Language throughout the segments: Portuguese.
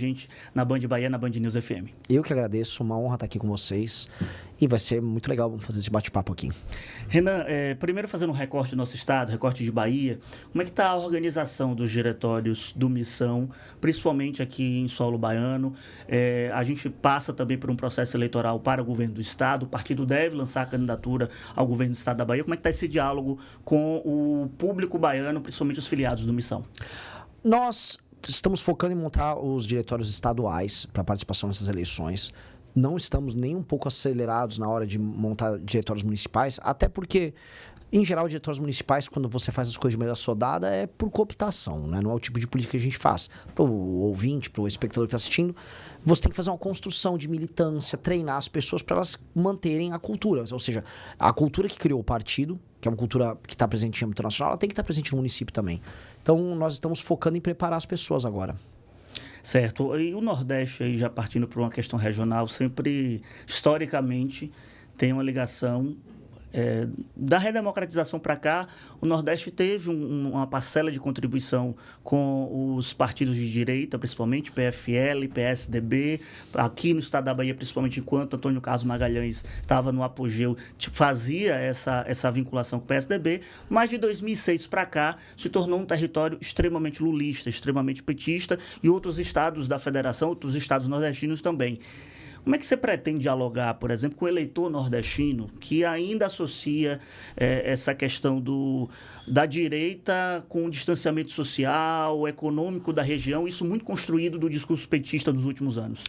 gente na Band Bahia, na Band News FM. Eu que agradeço, uma honra estar aqui com vocês e vai ser muito legal fazer esse bate-papo aqui. Renan, primeiro fazendo um recorte do nosso estado, recorte de Bahia, como é que está a organização dos diretórios do Missão, principalmente aqui em solo baiano? A gente passa também por um processo eleitoral para o governo do estado, o partido deve lançar a candidatura ao governo do estado da Bahia. Como é que está esse diálogo com o público baiano, principalmente os filiados do Missão? Nós estamos focando em montar os diretórios estaduais para participação nessas eleições. Não estamos nem um pouco acelerados na hora de montar diretórios municipais, até porque, em geral, diretórios municipais, quando você faz as coisas de maneira sodada, é por cooptação, né? Não é o tipo de política que a gente faz. Para o ouvinte, para o espectador que está assistindo, você tem que fazer uma construção de militância, treinar as pessoas para elas manterem a cultura. Ou seja, a cultura que criou o partido, que é uma cultura que está presente em âmbito nacional, ela tem que estar presente no município também. Então, nós estamos focando em preparar as pessoas agora. Certo. E o Nordeste, aí, já partindo para uma questão regional, sempre, historicamente, tem uma ligação... da redemocratização para cá, o Nordeste teve uma parcela de contribuição com os partidos de direita, principalmente PFL, PSDB, aqui no estado da Bahia, principalmente enquanto Antônio Carlos Magalhães estava no apogeu, fazia essa vinculação com o PSDB, mas de 2006 para cá se tornou um território extremamente lulista, extremamente petista, e outros estados da federação, outros estados nordestinos também. Como é que você pretende dialogar, por exemplo, com o eleitor nordestino que ainda associa essa questão da direita com o distanciamento social, econômico da região, isso muito construído do discurso petista dos últimos anos?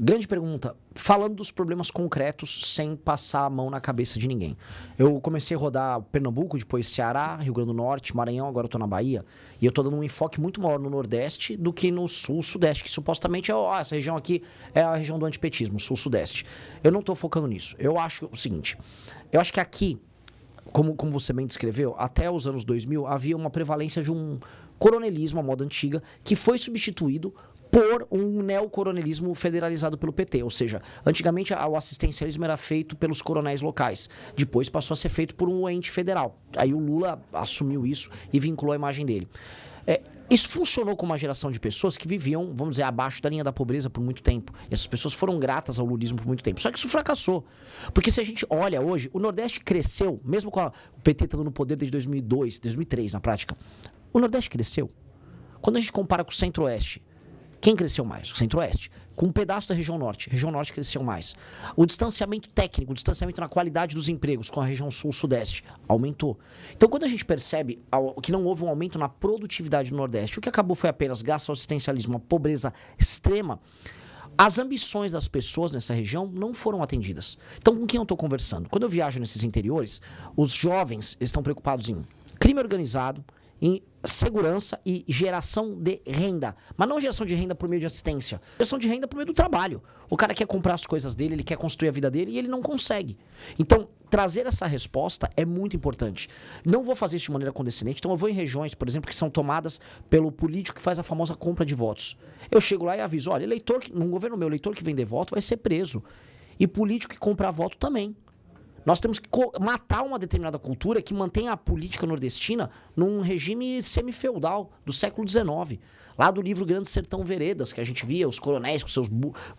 Grande pergunta. Falando dos problemas concretos, sem passar a mão na cabeça de ninguém. Eu comecei a rodar Pernambuco, depois Ceará, Rio Grande do Norte, Maranhão, agora eu tô na Bahia. E eu tô dando um enfoque muito maior no Nordeste do que no Sul, Sudeste, que supostamente essa região aqui é a região do antipetismo, Sul, Sudeste. Eu não tô focando nisso. Eu acho o seguinte, eu acho que aqui, como você bem descreveu, até os anos 2000 havia uma prevalência de um coronelismo, a moda antiga, que foi substituído por um neocoronelismo federalizado pelo PT. Ou seja, antigamente o assistencialismo era feito pelos coronéis locais. Depois passou a ser feito por um ente federal. Aí o Lula assumiu isso e vinculou a imagem dele. Isso funcionou com uma geração de pessoas que viviam, vamos dizer, abaixo da linha da pobreza por muito tempo. Essas pessoas foram gratas ao lulismo por muito tempo. Só que isso fracassou. Porque se a gente olha hoje, o Nordeste cresceu, mesmo com o PT estando no poder desde 2002, 2003 na prática. O Nordeste cresceu. Quando a gente compara com o Centro-Oeste, quem cresceu mais? O Centro-Oeste. Com um pedaço da região Norte. A região Norte cresceu mais. O distanciamento técnico, o distanciamento na qualidade dos empregos com a região Sul-Sudeste aumentou. Então, quando a gente percebe que não houve um aumento na produtividade do Nordeste, o que acabou foi apenas, graças ao assistencialismo, uma pobreza extrema, as ambições das pessoas nessa região não foram atendidas. Então, com quem eu estou conversando? Quando eu viajo nesses interiores, os jovens estão preocupados em crime organizado, em segurança e geração de renda. Mas não geração de renda por meio de assistência. Geração de renda por meio do trabalho. O cara quer comprar as coisas dele, ele quer construir a vida dele e ele não consegue. Então, trazer essa resposta é muito importante. Não vou fazer isso de maneira condescendente. Então, eu vou em regiões, por exemplo, que são tomadas pelo político que faz a famosa compra de votos. Eu chego lá e aviso, olha, no governo meu, eleitor que vender voto vai ser preso. E político que comprar voto também. Nós temos que matar uma determinada cultura que mantém a política nordestina num regime semi-feudal do século XIX. Lá do livro Grande Sertão Veredas, que a gente via os coronéis com seus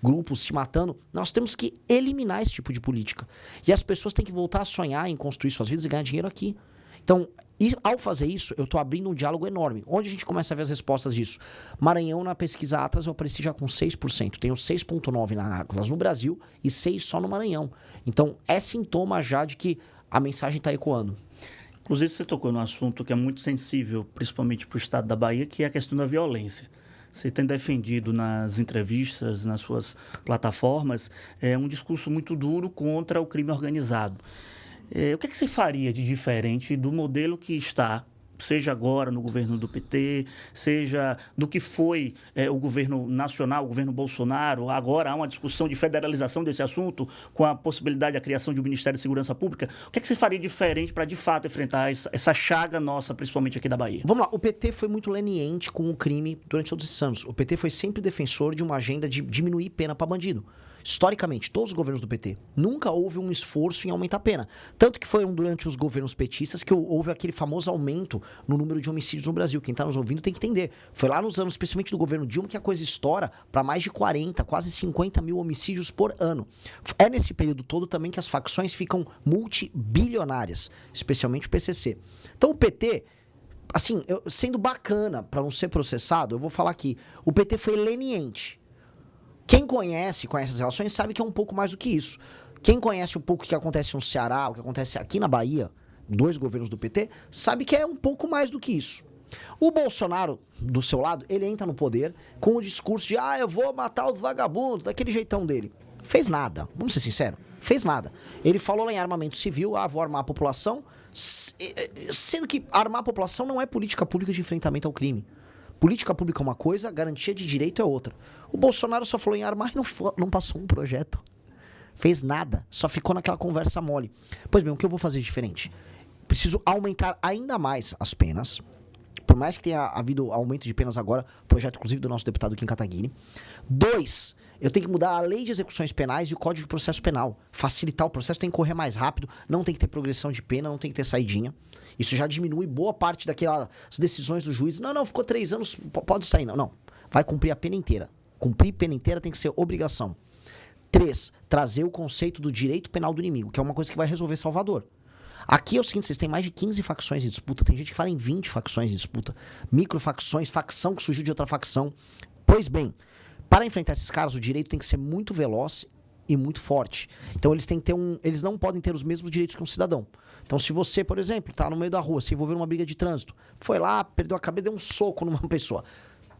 grupos se matando. Nós temos que eliminar esse tipo de política. E as pessoas têm que voltar a sonhar em construir suas vidas e ganhar dinheiro aqui. Então, ao fazer isso, eu estou abrindo um diálogo enorme. Onde a gente começa a ver as respostas disso? Maranhão, na pesquisa Atlas, eu apareci já com 6%. Tenho 6,9% na Atlas no Brasil e 6% só no Maranhão. Então, é sintoma já de que a mensagem está ecoando. Inclusive, você tocou num assunto que é muito sensível, principalmente para o estado da Bahia, que é a questão da violência. Você tem defendido nas entrevistas, nas suas plataformas, um discurso muito duro contra o crime organizado. O que você faria de diferente do modelo que está, seja agora no governo do PT, seja do que foi o governo nacional, o governo Bolsonaro? Agora há uma discussão de federalização desse assunto, com a possibilidade da criação de um Ministério de Segurança Pública. O que você faria diferente para, de fato, enfrentar essa chaga nossa, principalmente aqui da Bahia? Vamos lá, o PT foi muito leniente com o crime durante todos esses anos. O PT foi sempre defensor de uma agenda de diminuir pena para bandido. historicamente, todos os governos do PT, nunca houve um esforço em aumentar a pena. Tanto que foi durante os governos petistas que houve aquele famoso aumento no número de homicídios no Brasil. Quem está nos ouvindo tem que entender. Foi lá nos anos, especialmente do governo Dilma, que a coisa estoura para mais de 40, quase 50 mil homicídios por ano. É nesse período todo também que as facções ficam multibilionárias, especialmente o PCC. Então o PT... Assim, sendo bacana para não ser processado, eu vou falar aqui. O PT foi leniente. Quem conhece as relações, sabe que é um pouco mais do que isso. Quem conhece um pouco o que acontece no Ceará, o que acontece aqui na Bahia, 2 governos do PT, sabe que é um pouco mais do que isso. O Bolsonaro, do seu lado, ele entra no poder com o discurso de eu vou matar os vagabundos, daquele jeitão dele. Fez nada, vamos ser sinceros, fez nada. Ele falou lá em armamento civil, vou armar a população, sendo que armar a população não é política pública de enfrentamento ao crime. Política pública é uma coisa, garantia de direito é outra. O Bolsonaro só falou em armar e não passou um projeto. Fez nada, só ficou naquela conversa mole. Pois bem, o que eu vou fazer diferente? Preciso aumentar ainda mais as penas. Por mais que tenha havido aumento de penas agora, projeto inclusive do nosso deputado Kim Kataguiri. 2, eu tenho que mudar a lei de execuções penais e o Código de Processo Penal. Facilitar o processo, tem que correr mais rápido, não tem que ter progressão de pena, não tem que ter saidinha. Isso já diminui boa parte daquelas decisões do juiz. Não, ficou 3 anos, pode sair. Não, vai cumprir a pena inteira. Cumprir pena inteira tem que ser obrigação. 3, trazer o conceito do direito penal do inimigo, que é uma coisa que vai resolver Salvador. Aqui é o seguinte, vocês têm mais de 15 facções em disputa, tem gente que fala em 20 facções em disputa, microfacções, facção que surgiu de outra facção. Pois bem, para enfrentar esses caras, o direito tem que ser muito veloz e muito forte. Então eles têm que ter eles não podem ter os mesmos direitos que um cidadão. Então se você, por exemplo, está no meio da rua, se envolveu numa briga de trânsito, foi lá, perdeu a cabeça, deu um soco numa pessoa.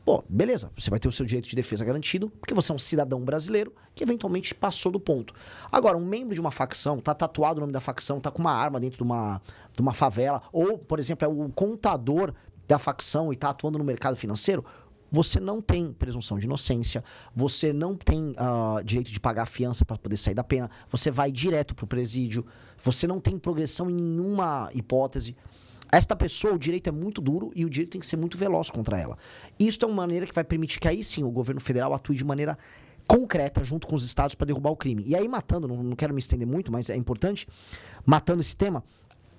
Pô, beleza, você vai ter o seu direito de defesa garantido, porque você é um cidadão brasileiro que eventualmente passou do ponto. Agora, um membro de uma facção, tá tatuado o nome da facção, tá com uma arma dentro de uma favela, ou, por exemplo, é o contador da facção e tá atuando no mercado financeiro, você não tem presunção de inocência, você não tem direito de pagar a fiança para poder sair da pena, você vai direto pro presídio, você não tem progressão em nenhuma hipótese. Esta pessoa, o direito é muito duro e o direito tem que ser muito veloz contra ela. Isso é uma maneira que vai permitir que aí sim o governo federal atue de maneira concreta junto com os estados para derrubar o crime. E aí matando, não quero me estender muito, mas é importante, matando esse tema,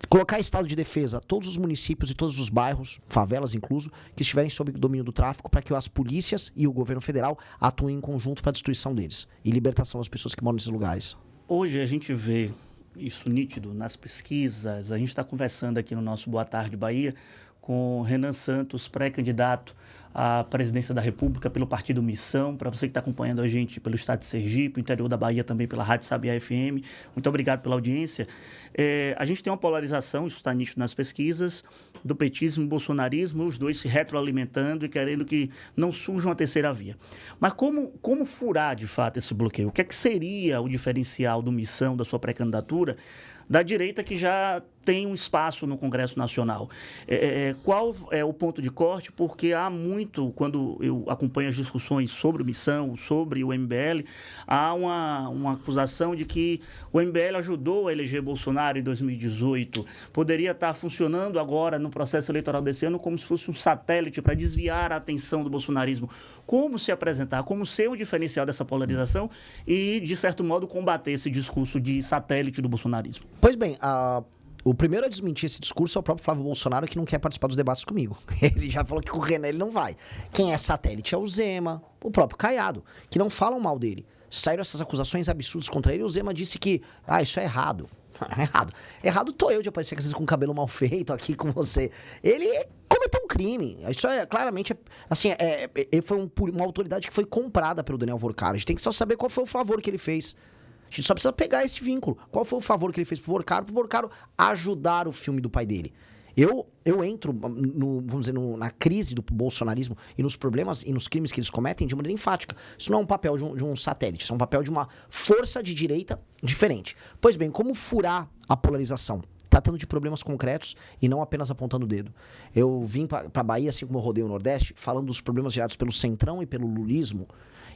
colocar estado de defesa todos os municípios e todos os bairros, favelas incluso, que estiverem sob o domínio do tráfico, para que as polícias e o governo federal atuem em conjunto para a destruição deles e libertação das pessoas que moram nesses lugares. Hoje a gente vê isso nítido nas pesquisas. A gente está conversando aqui no nosso Boa Tarde Bahia com Renan Santos, pré-candidato à presidência da República pelo Partido Missão. Para você que está acompanhando a gente pelo estado de Sergipe, interior da Bahia também pela Rádio Sabiá FM, muito obrigado pela audiência. A gente tem uma polarização, isso está nítido nas pesquisas, do petismo e bolsonarismo, os dois se retroalimentando e querendo que não surja uma terceira via. Mas como furar, de fato, esse bloqueio? O que é que seria o diferencial do Missão, da sua pré-candidatura, da direita que já tem um espaço no Congresso Nacional? Qual é o ponto de corte? Porque há muito, quando eu acompanho as discussões sobre o Missão, sobre o MBL, há uma acusação de que o MBL ajudou a eleger Bolsonaro em 2018, poderia estar funcionando agora no processo eleitoral desse ano como se fosse um satélite para desviar a atenção do bolsonarismo. Como se apresentar, como ser um diferencial dessa polarização e, de certo modo, combater esse discurso de satélite do bolsonarismo? Pois bem, o primeiro a desmentir esse discurso é o próprio Flávio Bolsonaro, que não quer participar dos debates comigo. Ele já falou que com o Renan ele não vai. Quem é satélite é o Zema, o próprio Caiado, que não falam mal dele. Saíram essas acusações absurdas contra ele e o Zema disse que, isso é errado. Errado tô eu de aparecer às vezes com o cabelo mal feito aqui com você. Ele cometeu um crime. Isso é claramente, assim, ele foi uma autoridade que foi comprada pelo Daniel Vorcaro. A gente tem que só saber qual foi o favor que ele fez. A gente só precisa pegar esse vínculo. Qual foi o favor que ele fez pro Vorcaro ajudar o filme do pai dele. Eu entro, vamos dizer, na crise do bolsonarismo e nos problemas e nos crimes que eles cometem de maneira enfática. Isso não é um papel de um satélite, isso é um papel de uma força de direita diferente. Pois bem, como furar a polarização? Tratando de problemas concretos e não apenas apontando o dedo. Eu vim para a Bahia, assim como eu rodei o Nordeste, falando dos problemas gerados pelo Centrão e pelo lulismo.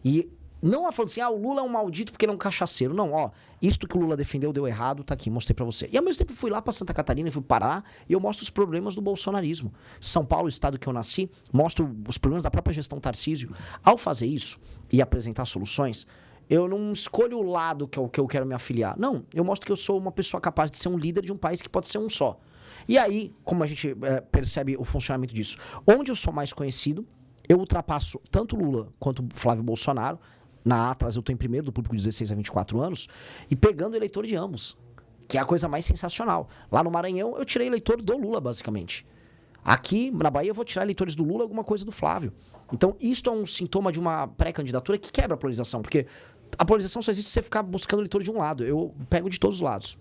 E não falando assim, o Lula é um maldito porque ele é um cachaceiro. Não, isto que o Lula defendeu deu errado, tá aqui, mostrei pra você. E ao mesmo tempo fui lá pra Santa Catarina, fui para Paraná, e eu mostro os problemas do bolsonarismo. São Paulo, o estado que eu nasci, mostro os problemas da própria gestão Tarcísio. Ao fazer isso e apresentar soluções, eu não escolho o lado que eu quero me afiliar. Não, eu mostro que eu sou uma pessoa capaz de ser um líder de um país que pode ser um só. E aí, como a gente percebe o funcionamento disso? Onde eu sou mais conhecido, eu ultrapasso tanto Lula quanto Flávio Bolsonaro. Na Atlas eu estou em primeiro do público de 16 a 24 anos e pegando eleitor de ambos, que é a coisa mais sensacional. Lá no Maranhão eu tirei eleitor do Lula, basicamente. Aqui na Bahia eu vou tirar eleitores do Lula, alguma coisa do Flávio. Então isso é um sintoma de uma pré-candidatura que quebra a polarização, porque a polarização só existe se você ficar buscando eleitor de um lado. Eu pego de todos os lados.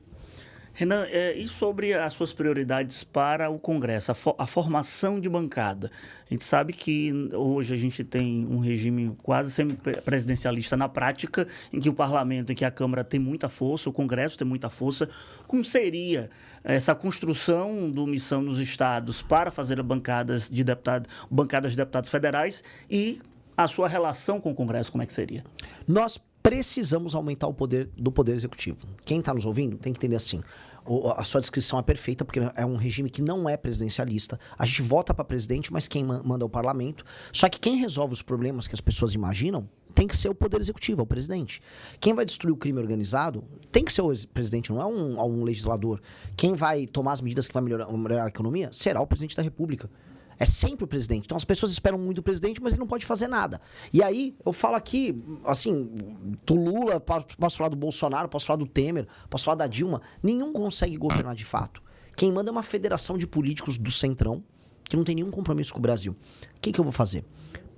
Renan, e sobre as suas prioridades para o Congresso, a formação de bancada? A gente sabe que hoje a gente tem um regime quase semi-presidencialista na prática, em que o parlamento, em que a Câmara tem muita força, o Congresso tem muita força. Como seria essa construção do missão nos estados para fazer bancadas de deputados federais e a sua relação com o Congresso, como é que seria? Nós precisamos aumentar o poder do Poder Executivo. Quem está nos ouvindo tem que entender assim. A sua descrição é perfeita, porque é um regime que não é presidencialista. A gente vota para presidente, mas quem manda é o parlamento. Só que quem resolve os problemas que as pessoas imaginam tem que ser o Poder Executivo, é o presidente. Quem vai destruir o crime organizado tem que ser o presidente, não é um legislador. Quem vai tomar as medidas que vai melhorar a economia será o presidente da República. É sempre o presidente. Então as pessoas esperam muito do presidente, mas ele não pode fazer nada. E aí, eu falo aqui, assim, do Lula, posso falar do Bolsonaro, posso falar do Temer, posso falar da Dilma. Nenhum consegue governar de fato. Quem manda é uma federação de políticos do Centrão, que não tem nenhum compromisso com o Brasil. O que eu vou fazer?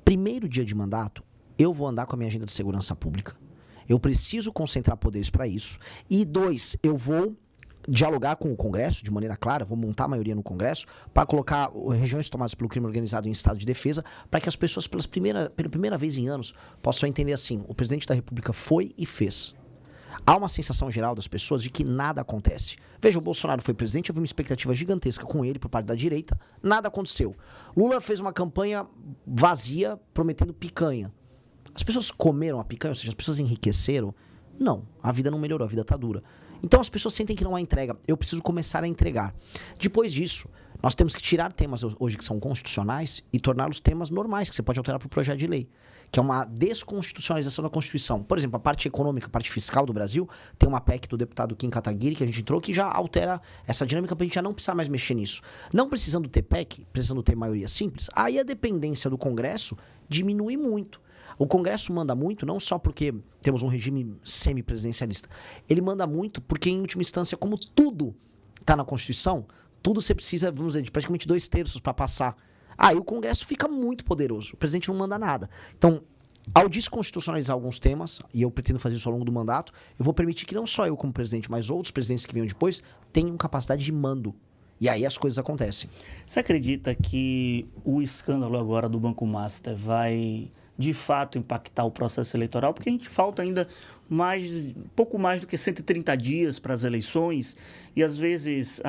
Primeiro dia de mandato, eu vou andar com a minha agenda de segurança pública. Eu preciso concentrar poderes para isso. E 2, eu vou dialogar com o Congresso de maneira clara, vou montar a maioria no Congresso para colocar regiões tomadas pelo crime organizado em estado de defesa, para que as pessoas pela primeira vez em anos possam entender assim, o presidente da República foi e fez. Há uma sensação geral das pessoas de que nada acontece. Veja, o Bolsonaro foi presidente, havia uma expectativa gigantesca com ele por parte da direita, nada aconteceu. Lula fez uma campanha vazia prometendo picanha. As pessoas comeram a picanha, ou seja, as pessoas enriqueceram? Não, a vida não melhorou, a vida está dura. Então as pessoas sentem que não há entrega. Eu preciso começar a entregar. Depois disso, nós temos que tirar temas hoje que são constitucionais e torná-los temas normais, que você pode alterar para o projeto de lei, que é uma desconstitucionalização da Constituição. Por exemplo, a parte econômica, a parte fiscal do Brasil, tem uma PEC do deputado Kim Kataguiri, que a gente entrou, que já altera essa dinâmica para a gente já não precisar mais mexer nisso. Não precisando ter PEC, precisando ter maioria simples, aí a dependência do Congresso diminui muito. O Congresso manda muito, não só porque temos um regime semipresidencialista. Ele manda muito porque, em última instância, como tudo está na Constituição, tudo você precisa, vamos dizer, de praticamente 2/3 para passar. Aí o Congresso fica muito poderoso. O presidente não manda nada. Então, ao desconstitucionalizar alguns temas, e eu pretendo fazer isso ao longo do mandato, eu vou permitir que não só eu como presidente, mas outros presidentes que venham depois, tenham capacidade de mando. E aí as coisas acontecem. Você acredita que o escândalo agora do Banco Master vai de fato impactar o processo eleitoral? Porque a gente falta ainda pouco mais do que 130 dias para as eleições e às vezes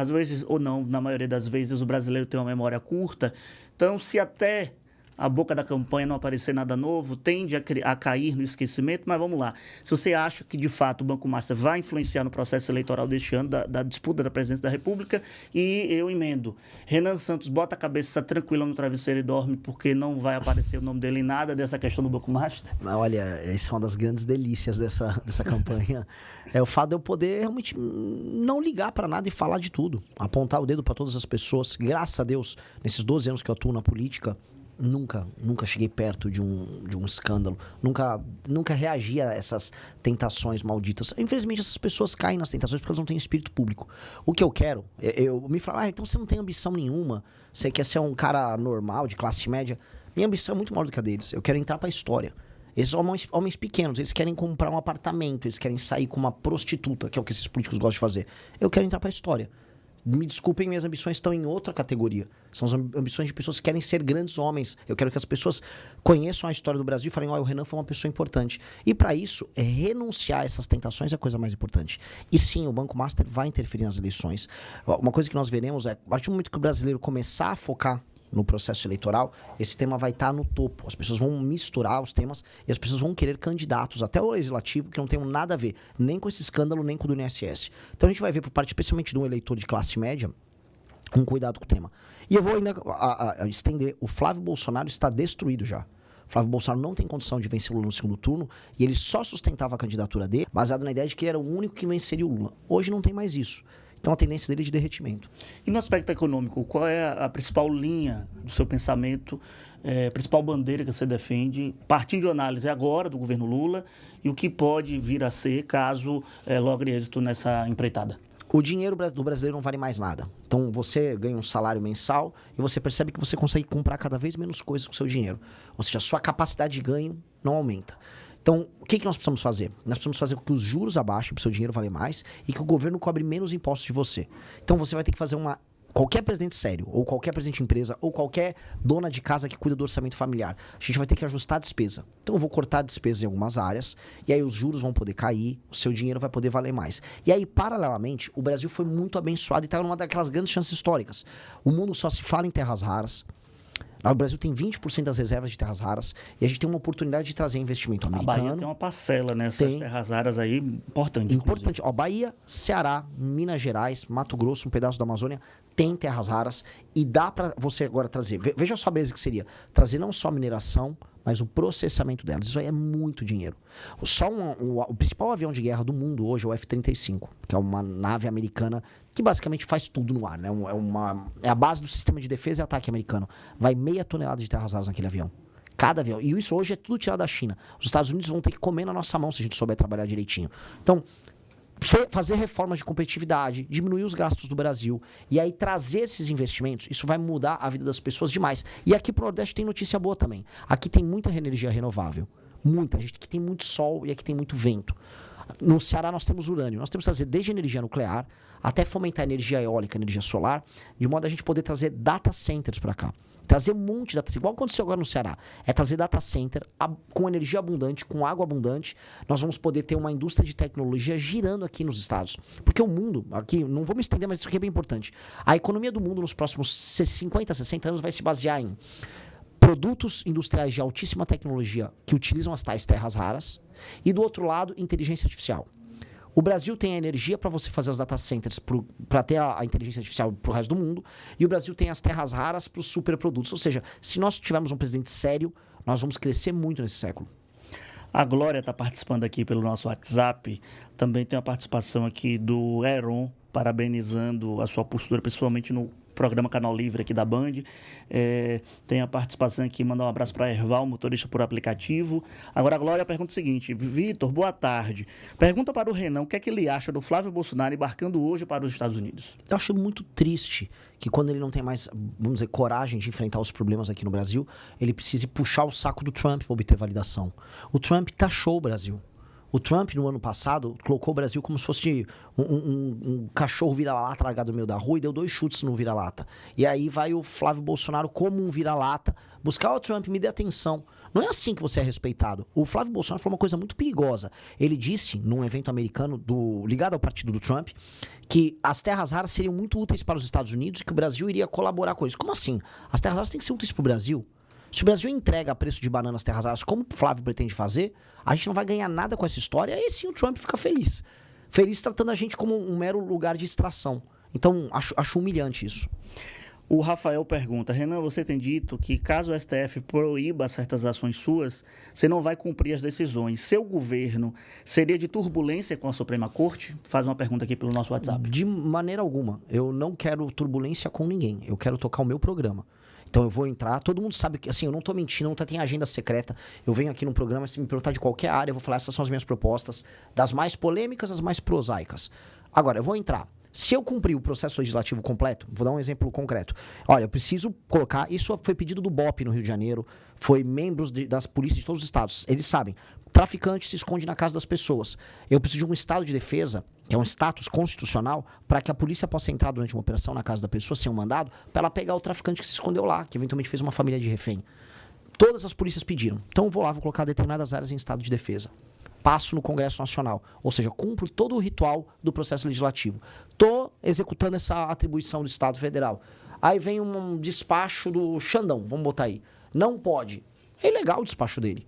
ou não, na maioria das vezes o brasileiro tem uma memória curta. Então, se até a boca da campanha não aparecer nada novo, tende a cair no esquecimento, mas vamos lá. Se você acha que, de fato, o Banco Master vai influenciar no processo eleitoral deste ano, da disputa da presidência da República, e eu emendo. Renan Santos, bota a cabeça tranquila no travesseiro e dorme, porque não vai aparecer o nome dele em nada dessa questão do Banco Master? Olha, isso é uma das grandes delícias dessa campanha. É o fato de eu poder realmente não ligar para nada e falar de tudo. Apontar o dedo para todas as pessoas. Graças a Deus, nesses 12 anos que eu atuo na política, nunca cheguei perto de um escândalo. Nunca reagi a essas tentações malditas. Infelizmente, essas pessoas caem nas tentações porque elas não têm espírito público. O que eu quero, eu me falo, então você não tem ambição nenhuma, você quer ser um cara normal, de classe média. Minha ambição é muito maior do que a deles. Eu quero entrar pra história. Esses homens pequenos, eles querem comprar um apartamento, eles querem sair com uma prostituta, que é o que esses políticos gostam de fazer. Eu quero entrar pra história. Me desculpem, minhas ambições estão em outra categoria. São as ambições de pessoas que querem ser grandes homens. Eu quero que as pessoas conheçam a história do Brasil e falem, o Renan foi uma pessoa importante. E para isso, renunciar a essas tentações é a coisa mais importante. E sim, o Banco Master vai interferir nas eleições. Uma coisa que nós veremos é, a partir do momento que o brasileiro começar a focar no processo eleitoral, esse tema vai estar no topo. As pessoas vão misturar os temas e as pessoas vão querer candidatos, até o legislativo, que não tem nada a ver, nem com esse escândalo, nem com o do INSS. Então a gente vai ver, por parte especialmente de um eleitor de classe média, um cuidado com o tema. E eu vou ainda estender. O Flávio Bolsonaro está destruído já. Flávio Bolsonaro não tem condição de vencer o Lula no segundo turno e ele só sustentava a candidatura dele baseado na ideia de que ele era o único que venceria o Lula. Hoje não tem mais isso. Então a tendência dele é de derretimento. E no aspecto econômico, qual é a principal linha do seu pensamento, principal bandeira que você defende, partindo de análise agora do governo Lula e o que pode vir a ser caso logre êxito nessa empreitada? O dinheiro do brasileiro não vale mais nada. Então você ganha um salário mensal e você percebe que você consegue comprar cada vez menos coisas com o seu dinheiro. Ou seja, a sua capacidade de ganho não aumenta. Então, o que nós precisamos fazer? Nós precisamos fazer com que os juros abaixem para o seu dinheiro valer mais e que o governo cobre menos impostos de você. Então, você vai ter que fazer qualquer presidente sério, ou qualquer presidente de empresa, ou qualquer dona de casa que cuida do orçamento familiar, a gente vai ter que ajustar a despesa. Então, eu vou cortar a despesa em algumas áreas, e aí os juros vão poder cair, o seu dinheiro vai poder valer mais. E aí, paralelamente, o Brasil foi muito abençoado e está numa daquelas grandes chances históricas. O mundo só se fala em terras raras. O Brasil tem 20% das reservas de terras raras e a gente tem uma oportunidade de trazer investimento americano. A Bahia tem uma parcela nessas terras raras aí importante. Importante. Ó, Bahia, Ceará, Minas Gerais, Mato Grosso, um pedaço da Amazônia, tem terras raras e dá para você agora trazer. Veja só a beleza que seria. Trazer não só mineração, mas o processamento delas. Isso aí é muito dinheiro. O principal avião de guerra do mundo hoje é o F-35, que é uma nave americana que basicamente faz tudo no ar, né? É a base do sistema de defesa e ataque americano. Vai 0,5 tonelada de terras raras naquele avião. Cada avião. E isso hoje é tudo tirado da China. Os Estados Unidos vão ter que comer na nossa mão se a gente souber trabalhar direitinho. Então, fazer reformas de competitividade, diminuir os gastos do Brasil e aí trazer esses investimentos, isso vai mudar a vida das pessoas demais. E aqui pro Nordeste tem notícia boa também. Aqui tem muita energia renovável. Muita. Aqui tem muito sol e aqui tem muito vento. No Ceará nós temos urânio. Nós temos que trazer desde energia nuclear até fomentar energia eólica, energia solar, de modo a gente poder trazer data centers para cá. Trazer um monte de data centers, igual aconteceu agora no Ceará. É trazer data center com energia abundante, com água abundante. Nós vamos poder ter uma indústria de tecnologia girando aqui nos estados. Porque o mundo, aqui, não vou me estender, mas isso aqui é bem importante. A economia do mundo nos próximos 50, 60 anos vai se basear em produtos industriais de altíssima tecnologia que utilizam as tais terras raras e, do outro lado, inteligência artificial. O Brasil tem a energia para você fazer os data centers, para ter a inteligência artificial para o resto do mundo, e o Brasil tem as terras raras para os superprodutos. Ou seja, se nós tivermos um presidente sério, nós vamos crescer muito nesse século. A Glória está participando aqui pelo nosso WhatsApp. Também tem a participação aqui do Heron, parabenizando a sua postura, principalmente no programa Canal Livre aqui da Band. Tem a participação aqui, mandar um abraço para Erval, motorista por aplicativo. Agora a Glória pergunta o seguinte: Vitor, boa tarde. Pergunta para o Renan o que é que ele acha do Flávio Bolsonaro embarcando hoje para os Estados Unidos. Eu acho muito triste que quando ele não tem mais, vamos dizer, coragem de enfrentar os problemas aqui no Brasil, ele precise puxar o saco do Trump para obter validação. O Trump taxou o Brasil. O Trump, no ano passado, colocou o Brasil como se fosse um cachorro vira-lata largado no meio da rua e deu 2 chutes no vira-lata. E aí vai o Flávio Bolsonaro como um vira-lata buscar o Trump, me dê atenção. Não é assim que você é respeitado. O Flávio Bolsonaro falou uma coisa muito perigosa. Ele disse, num evento americano ligado ao partido do Trump, que as terras raras seriam muito úteis para os Estados Unidos e que o Brasil iria colaborar com isso. Como assim? As terras raras têm que ser úteis para o Brasil. Se o Brasil entrega a preço de banana as terras raras, como o Flávio pretende fazer, a gente não vai ganhar nada com essa história, aí sim o Trump fica feliz. Feliz tratando a gente como um mero lugar de extração. Então, acho humilhante isso. O Rafael pergunta: Renan, você tem dito que caso o STF proíba certas ações suas, você não vai cumprir as decisões. Seu governo seria de turbulência com a Suprema Corte? Faz uma pergunta aqui pelo nosso WhatsApp. De maneira alguma. Eu não quero turbulência com ninguém. Eu quero tocar o meu programa. Então eu vou entrar, todo mundo sabe que, assim, eu não tô mentindo, não tem agenda secreta. Eu venho aqui num programa, se me perguntar de qualquer área, eu vou falar, essas são as minhas propostas, das mais polêmicas às mais prosaicas. Agora, eu vou entrar. Se eu cumprir o processo legislativo completo, vou dar um exemplo concreto. Olha, eu preciso colocar, isso foi pedido do BOP no Rio de Janeiro, foi membros das polícias de todos os estados. Eles sabem, traficante se esconde na casa das pessoas. Eu preciso de um estado de defesa, que é um status constitucional, para que a polícia possa entrar durante uma operação na casa da pessoa, sem um mandado, para ela pegar o traficante que se escondeu lá, que eventualmente fez uma família de refém. Todas as polícias pediram. Então eu vou lá, vou colocar determinadas áreas em estado de defesa. Passo no Congresso Nacional, ou seja, cumpro todo o ritual do processo legislativo. Estou executando essa atribuição do Estado Federal. Aí vem um despacho do Xandão, vamos botar aí. Não pode. É ilegal o despacho dele.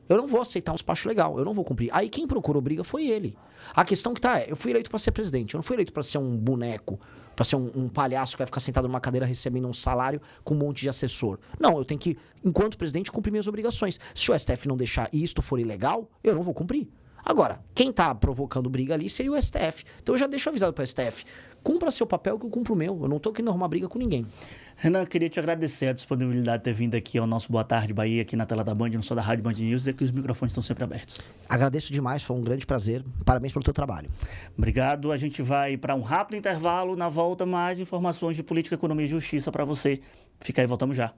Eu não vou aceitar um despacho legal, eu não vou cumprir. Aí quem procurou briga foi ele. A questão que tá é, eu fui eleito para ser presidente, eu não fui eleito para ser um boneco, para ser um palhaço que vai ficar sentado numa cadeira recebendo um salário com um monte de assessor. Não, eu tenho que, enquanto presidente, cumprir minhas obrigações. Se o STF não deixar e isto for ilegal, eu não vou cumprir. Agora, quem tá provocando briga ali seria o STF. Então eu já deixo avisado para o STF. Cumpra seu papel que eu cumpro o meu. Eu não tô querendo arrumar briga com ninguém. Renan, queria te agradecer a disponibilidade de ter vindo aqui ao nosso Boa Tarde Bahia, aqui na tela da Band, no som da Rádio Band News, e que os microfones estão sempre abertos. Agradeço demais, foi um grande prazer. Parabéns pelo teu trabalho. Obrigado. A gente vai para um rápido intervalo. Na volta, mais informações de política, economia e justiça para você. Fica aí, voltamos já.